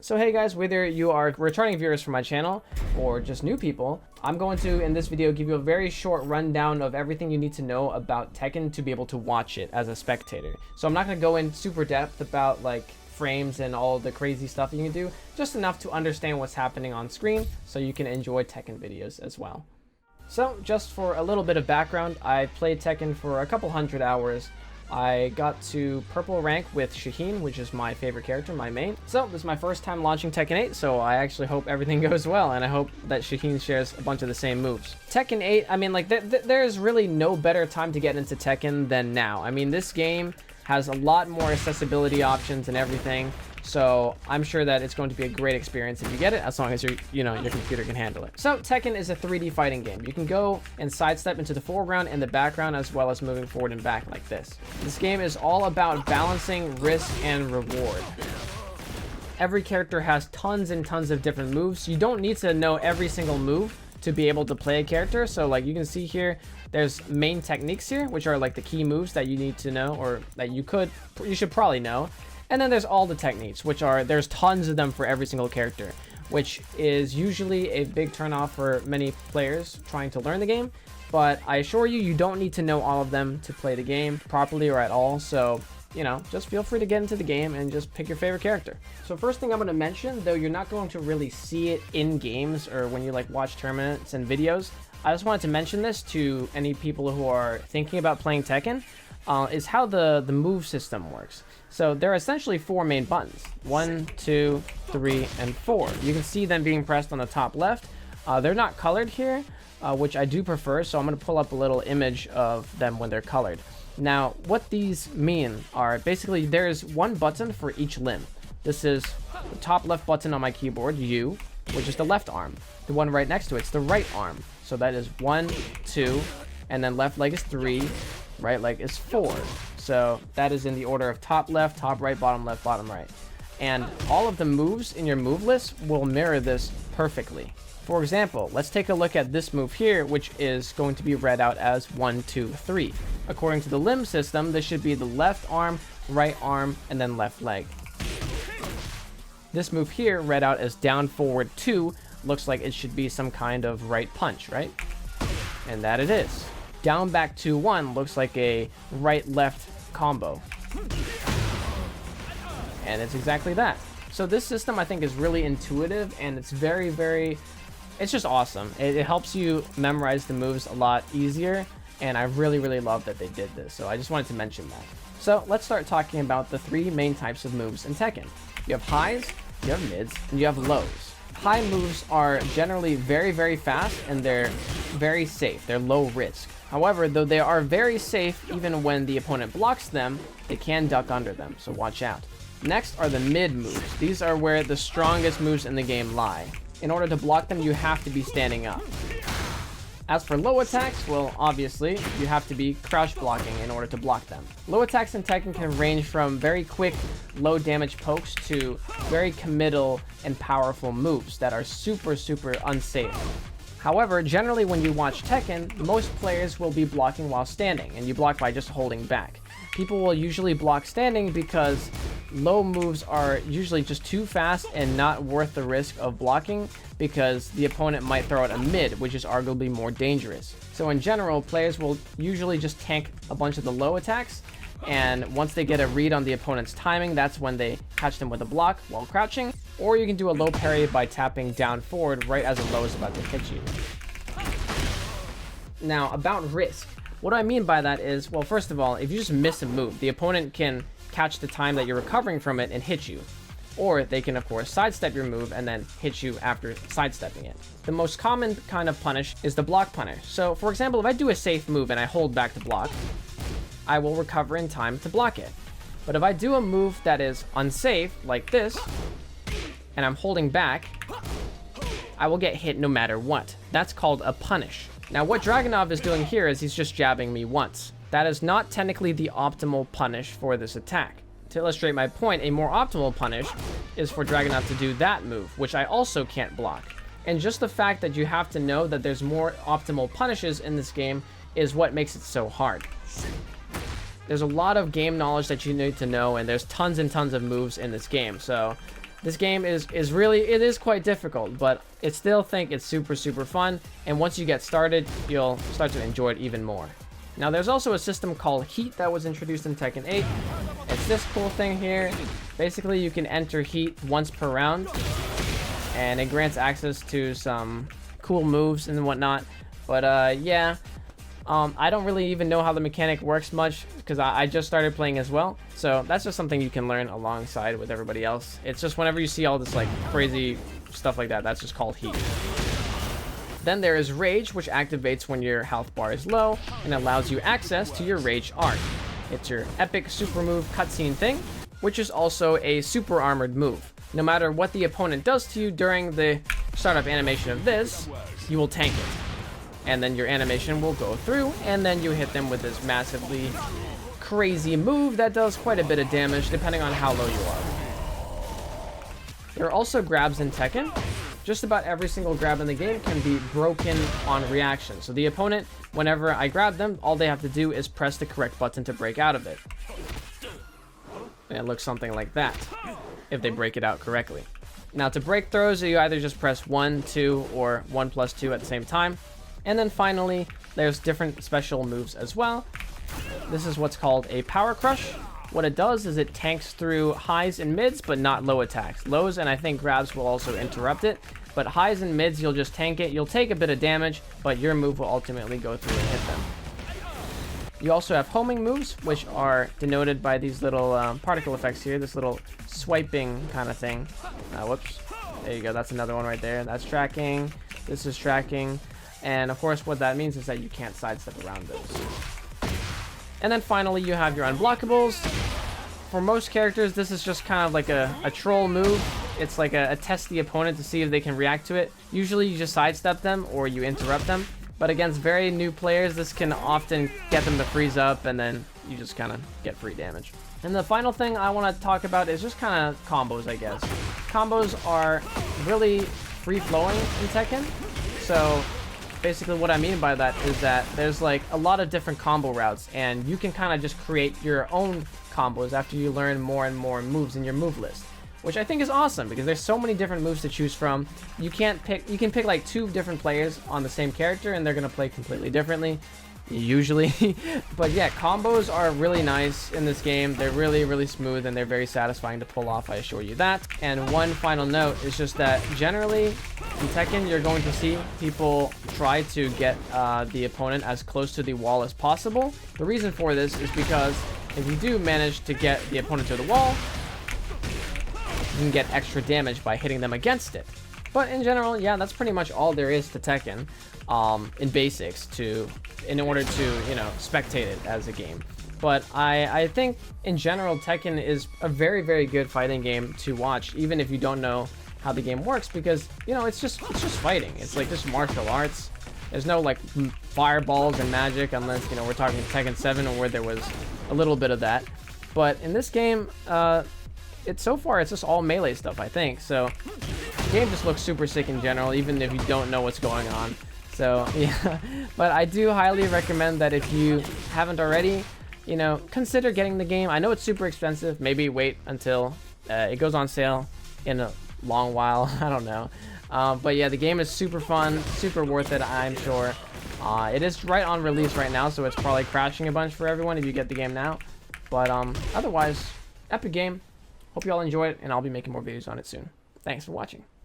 So hey guys, whether you are returning viewers for my channel or just new people, I'm going to, in this video, give you a very short rundown of everything you need to know about Tekken to be able to watch it as a spectator. So I'm not going to go in super depth about like frames and all the crazy stuff you can do, just enough to understand what's happening on screen so you can enjoy Tekken videos as well. So just for a little bit of background, I played Tekken for a couple hundred hours. I got to purple rank with Shaheen, which is my favorite character, my main. So this is my first time launching Tekken 8, so I actually hope everything goes well, and I hope that Shaheen shares a bunch of the same moves. Tekken 8, I mean, like, there's really no better time to get into Tekken than now. I mean, this game has a lot more accessibility options and everything, so I'm sure that it's going to be a great experience if you get it, as long as your computer can handle it. So Tekken is a 3D fighting game. You can go and sidestep into the foreground and the background, as well as moving forward and back like this. This game is all about balancing risk and reward. Every character has tons and tons of different moves. You don't need to know every single move to be able to play a character. So like you can see here, there's main techniques here, which are like the key moves that you need to know, or that you should probably know. And then there's all the techniques, which are, there's tons of them for every single character, which is usually a big turnoff for many players trying to learn the game. But I assure you, you don't need to know all of them to play the game properly or at all. So, you know, just feel free to get into the game and just pick your favorite character. So first thing I'm going to mention, though you're not going to really see it in games or when you like watch tournaments and videos, I just wanted to mention this to any people who are thinking about playing Tekken, is how the move system works. So there are essentially four main buttons: 1, 2, 3, and 4. You can see them being pressed on the top left. They're not colored here, which I do prefer, so I'm going to pull up a little image of them when they're colored. Now, what these mean are basically there's one button for each limb. This is the top left button on my keyboard, U, which is the left arm. The one right next to it's the right arm. So that is 1, 2, and then left leg is 3, right leg is 4. So that is in the order of top left, top right, bottom left, bottom right. And all of the moves in your move list will mirror this perfectly. For example, let's take a look at this move here, which is going to be read out as 1, 2, 3. According to the limb system, this should be the left arm, right arm, and then left leg. This move here, read out as down, forward, 2, looks like it should be some kind of right punch, right? And that it is. Down, back, 2, 1 looks like a right-left combo. And it's exactly that. So this system, I think, is really intuitive, and it's it's just awesome. It helps you memorize the moves a lot easier, and I really love that they did this. So I just wanted to mention that. So let's start talking about the three main types of moves in Tekken. You have highs, you have mids, and you have lows. High moves are generally very fast, and they're very safe. They're low risk. However, though they are very safe, even when the opponent blocks them, they can duck under them, so watch out. Next are the mid moves. These are where the strongest moves in the game lie. In order to block them, you have to be standing up. As for low attacks, well, obviously, you have to be crouch blocking in order to block them. Low attacks in Tekken can range from very quick, low damage pokes to very committal and powerful moves that are super unsafe. However, generally when you watch Tekken, most players will be blocking while standing, and you block by just holding back. People will usually block standing because low moves are usually just too fast and not worth the risk of blocking, because the opponent might throw out a mid, which is arguably more dangerous. So in general, players will usually just tank a bunch of the low attacks, and once they get a read on the opponent's timing, that's when they catch them with a block while crouching, or you can do a low parry by tapping down forward right as a low is about to hit you. Now, about risk. What do I mean by that is, well, first of all, if you just miss a move, the opponent can catch the time that you're recovering from it and hit you. Or they can, of course, sidestep your move and then hit you after sidestepping it. The most common kind of punish is the block punish. So, for example, if I do a safe move and I hold back to block, I will recover in time to block it. But if I do a move that is unsafe, like this, and I'm holding back, I will get hit no matter what. That's called a punish. Now, what Dragunov is doing here is he's just jabbing me once. That is not technically the optimal punish for this attack. To illustrate my point, a more optimal punish is for Dragunov to do that move, which I also can't block. And just the fact that you have to know that there's more optimal punishes in this game is what makes it so hard. There's a lot of game knowledge that you need to know, and there's tons and tons of moves in this game. So This game is really, it is quite difficult, but I still think it's super fun, and once you get started, you'll start to enjoy it even more. Now there's also a system called Heat that was introduced in Tekken 8. It's this cool thing here. Basically you can enter Heat once per round, and it grants access to some cool moves and whatnot. But yeah, I don't really even know how the mechanic works much, because I just started playing as well. So that's just something you can learn alongside with everybody else. It's just whenever you see all this like crazy stuff like that, that's just called Heat. Then there is Rage, which activates when your health bar is low and allows you access to your Rage art. It's your epic super move cutscene thing, which is also a super armored move. No matter what the opponent does to you during the startup animation of this, you will tank it. And then your animation will go through, and then you hit them with this massively crazy move that does quite a bit of damage depending on how low you are. There are also grabs in Tekken. Just about every single grab in the game can be broken on reaction. So the opponent, whenever I grab them, all they have to do is press the correct button to break out of it. And it looks something like that, if they break it out correctly. Now to break throws, you either just press 1, 2, or 1 plus 2 at the same time. And then finally, there's different special moves as well. This is what's called a Power Crush. What it does is it tanks through highs and mids, but not low attacks. Lows and I think grabs will also interrupt it, but highs and mids, you'll just tank it. You'll take a bit of damage, but your move will ultimately go through and hit them. You also have homing moves, which are denoted by these little particle effects here, this little swiping kind of thing. Whoops. There you go. That's another one right there. That's tracking. This is tracking. And of course, what that means is that you can't sidestep around those. And then finally, you have your unblockables. For most characters, this is just kind of like a troll move. It's like a test the opponent to see if they can react to it. Usually you just sidestep them or you interrupt them. But against very new players, this can often get them to freeze up, and then you just kind of get free damage. And the final thing I want to talk about is just kind of combos, I guess. Combos are really free-flowing in Tekken. So basically what I mean by that is that there's like a lot of different combo routes, and you can kind of just create your own combos after you learn more and more moves in your move list, which I think is awesome because there's so many different moves to choose from. You can pick like 2 different players on the same character and they're gonna play completely differently usually. But yeah, combos are really nice in this game. They're really smooth and they're very satisfying to pull off, I assure you that. And one final note is just that generally in Tekken, you're going to see people try to get the opponent as close to the wall as possible. The reason for this is because if you do manage to get the opponent to the wall, you can get extra damage by hitting them against it. But in general, yeah, that's pretty much all there is to Tekken in basics in order to, you know, spectate it as a game. But I think in general, Tekken is a very good fighting game to watch, even if you don't know how the game works, because, you know, it's just fighting. It's like just martial arts. There's no like fireballs and magic, unless, you know, we're talking Tekken 7 where there was a little bit of that. But in this game, so far it's just all melee stuff, I think. So the game just looks super sick in general, even if you don't know what's going on. So yeah, but I do highly recommend that if you haven't already, you know, consider getting the game. I know it's super expensive. Maybe wait until it goes on sale in a long while. I don't know. But yeah, the game is super fun, super worth it, I'm sure. It is right on release right now, so it's probably crashing a bunch for everyone if you get the game now. But otherwise, epic game. Hope you all enjoy it, and I'll be making more videos on it soon. Thanks for watching.